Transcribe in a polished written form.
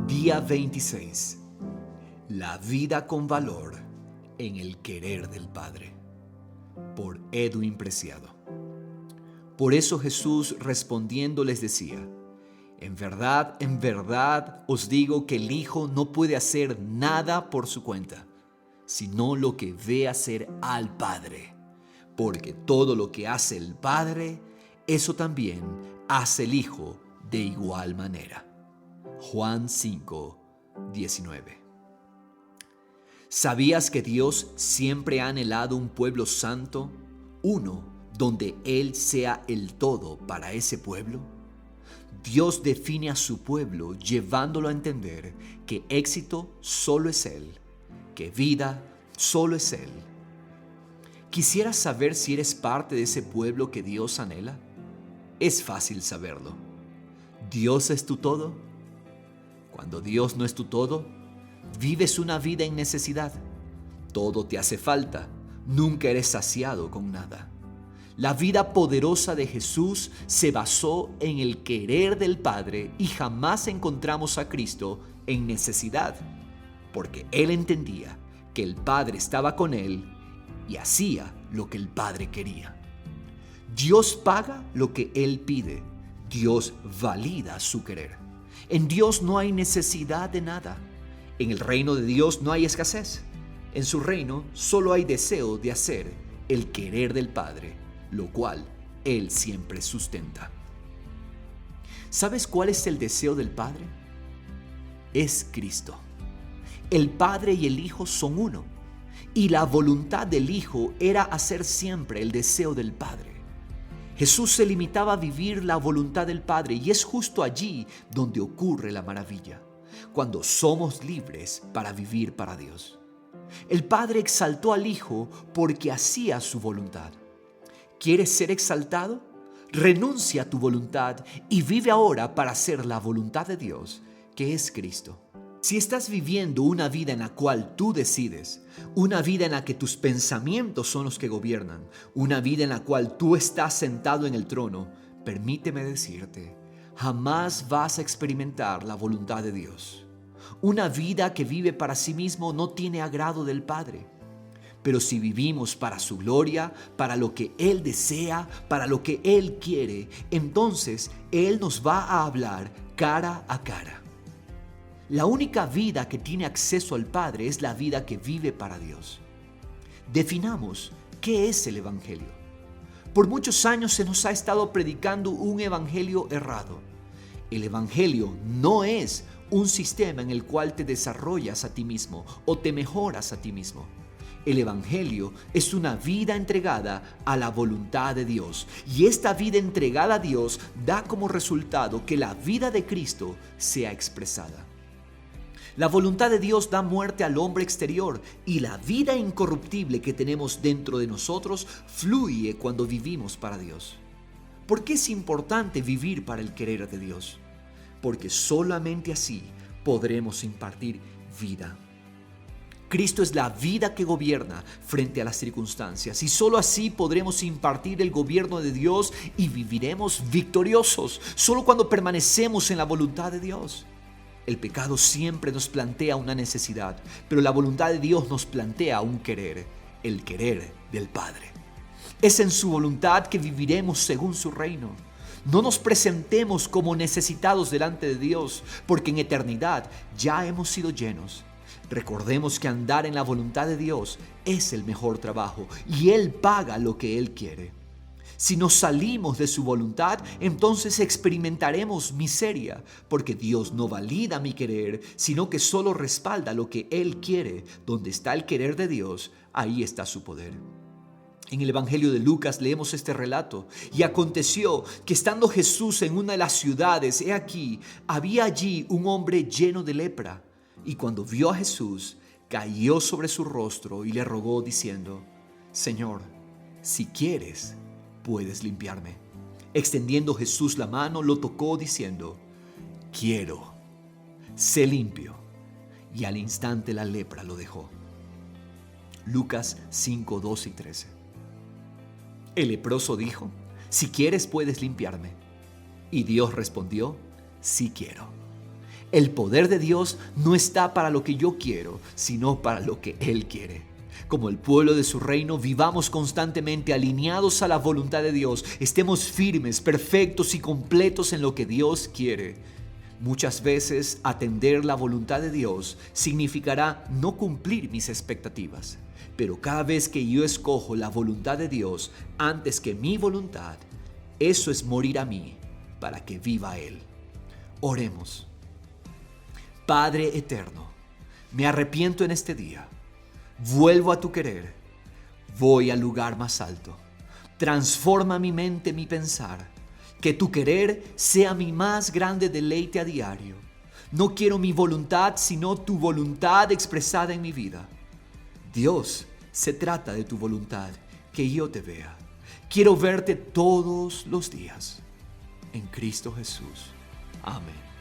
Día 26. La vida con valor en el querer del Padre. Por Edwin Preciado. Por eso Jesús respondiendo les decía: en verdad os digo que el Hijo no puede hacer nada por su cuenta, sino lo que ve hacer al Padre. Porque todo lo que hace el Padre, eso también hace el Hijo de igual manera. Juan 5, 19. ¿Sabías que Dios siempre ha anhelado un pueblo santo? Uno donde Él sea el todo para ese pueblo. Dios define a su pueblo llevándolo a entender que éxito solo es Él, que vida solo es Él. ¿Quisieras saber si eres parte de ese pueblo que Dios anhela? Es fácil saberlo. ¿Dios es tu todo? Cuando Dios no es tu todo, vives una vida en necesidad. Todo te hace falta, nunca eres saciado con nada. La vida poderosa de Jesús se basó en el querer del Padre y jamás encontramos a Cristo en necesidad, porque Él entendía que el Padre estaba con Él y hacía lo que el Padre quería. Dios paga lo que Él pide, Dios valida su querer. En Dios no hay necesidad de nada. En el reino de Dios no hay escasez. En su reino solo hay deseo de hacer el querer del Padre, lo cual Él siempre sustenta. ¿Sabes cuál es el deseo del Padre? Es Cristo. El Padre y el Hijo son uno, y la voluntad del Hijo era hacer siempre el deseo del Padre. Jesús se limitaba a vivir la voluntad del Padre, y es justo allí donde ocurre la maravilla, cuando somos libres para vivir para Dios. El Padre exaltó al Hijo porque hacía su voluntad. ¿Quieres ser exaltado? Renuncia a tu voluntad y vive ahora para hacer la voluntad de Dios, que es Cristo. Si estás viviendo una vida en la cual tú decides, una vida en la que tus pensamientos son los que gobiernan, una vida en la cual tú estás sentado en el trono, permíteme decirte, jamás vas a experimentar la voluntad de Dios. Una vida que vive para sí mismo no tiene agrado del Padre. Pero si vivimos para su gloria, para lo que Él desea, para lo que Él quiere, entonces Él nos va a hablar cara a cara. La única vida que tiene acceso al Padre es la vida que vive para Dios. Definamos qué es el Evangelio. Por muchos años se nos ha estado predicando un evangelio errado. El Evangelio no es un sistema en el cual te desarrollas a ti mismo o te mejoras a ti mismo. El Evangelio es una vida entregada a la voluntad de Dios, y esta vida entregada a Dios da como resultado que la vida de Cristo sea expresada. La voluntad de Dios da muerte al hombre exterior, y la vida incorruptible que tenemos dentro de nosotros fluye cuando vivimos para Dios. ¿Por qué es importante vivir para el querer de Dios? Porque solamente así podremos impartir vida. Cristo es la vida que gobierna frente a las circunstancias, y solo así podremos impartir el gobierno de Dios y viviremos victoriosos, solo cuando permanecemos en la voluntad de Dios. El pecado siempre nos plantea una necesidad, pero la voluntad de Dios nos plantea un querer, el querer del Padre. Es en su voluntad que viviremos según su reino. No nos presentemos como necesitados delante de Dios, porque en eternidad ya hemos sido llenos. Recordemos que andar en la voluntad de Dios es el mejor trabajo, y Él paga lo que Él quiere. Si nos salimos de su voluntad, entonces experimentaremos miseria, porque Dios no valida mi querer, sino que solo respalda lo que Él quiere. Donde está el querer de Dios, ahí está su poder. En el Evangelio de Lucas leemos este relato: y aconteció que estando Jesús en una de las ciudades, he aquí, había allí un hombre lleno de lepra, y cuando vio a Jesús, cayó sobre su rostro y le rogó diciendo: Señor, si quieres, puedes limpiarme. Extendiendo Jesús la mano, lo tocó diciendo: quiero, sé limpio. Y al instante la lepra lo dejó. Lucas 5, 12 y 13. El leproso dijo: si quieres, puedes limpiarme. Y Dios respondió: sí quiero. El poder de Dios no está para lo que yo quiero, sino para lo que Él quiere. Como el pueblo de su reino, vivamos constantemente alineados a la voluntad de Dios. Estemos firmes, perfectos y completos en lo que Dios quiere. Muchas veces atender la voluntad de Dios significará no cumplir mis expectativas. Pero cada vez que yo escojo la voluntad de Dios antes que mi voluntad, eso es morir a mí para que viva Él. Oremos. Padre eterno, me arrepiento en este día. Vuelvo a tu querer. Voy al lugar más alto. Transforma mi mente, mi pensar. Que tu querer sea mi más grande deleite a diario. No quiero mi voluntad, sino tu voluntad expresada en mi vida. Dios, se trata de tu voluntad, que yo te vea. Quiero verte todos los días. En Cristo Jesús. Amén.